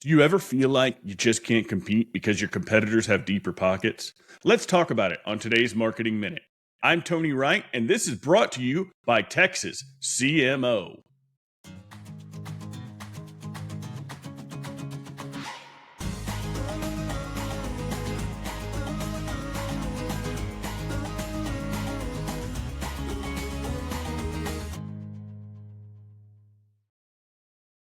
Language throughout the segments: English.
Do you ever feel like you just can't compete because your competitors have deeper pockets? Let's talk about it on today's Marketing Minute. I'm Tony Wright, and this is brought to you by Texas CMO.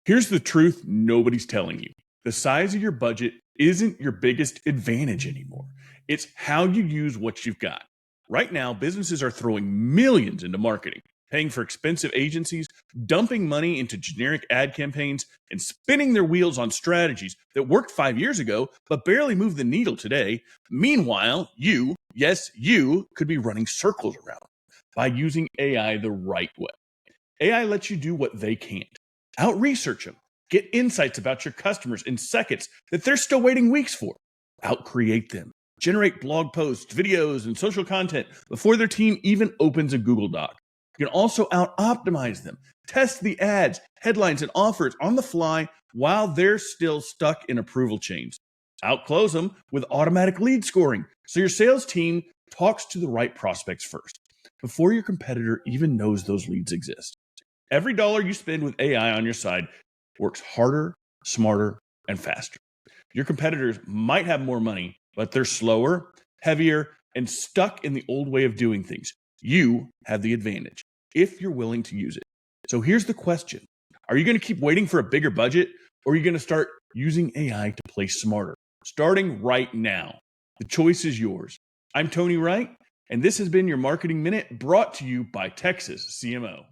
Here's the truth nobody's telling you. The size of your budget isn't your biggest advantage anymore. It's how you use what you've got. Right now, businesses are throwing millions into marketing, paying for expensive agencies, dumping money into generic ad campaigns, and spinning their wheels on strategies that worked 5 years ago but barely move the needle today. Meanwhile, yes, you could be running circles around by using AI the right way. AI lets you do what they can't. Out-research them. Get insights about your customers in seconds that they're still waiting weeks for. Out-create them. Generate blog posts, videos, and social content before their team even opens a Google Doc. You can also out-optimize them. Test the ads, headlines, and offers on the fly while they're still stuck in approval chains. Out-close them with automatic lead scoring so your sales team talks to the right prospects first before your competitor even knows those leads exist. Every dollar you spend with AI on your side works harder, smarter, and faster. Your competitors might have more money, but they're slower, heavier, and stuck in the old way of doing things. You have the advantage if you're willing to use it. So here's the question. Are you going to keep waiting for a bigger budget, or are you going to start using AI to play smarter? Starting right now. The choice is yours. I'm Tony Wright, and this has been your Marketing Minute brought to you by Texas CMO.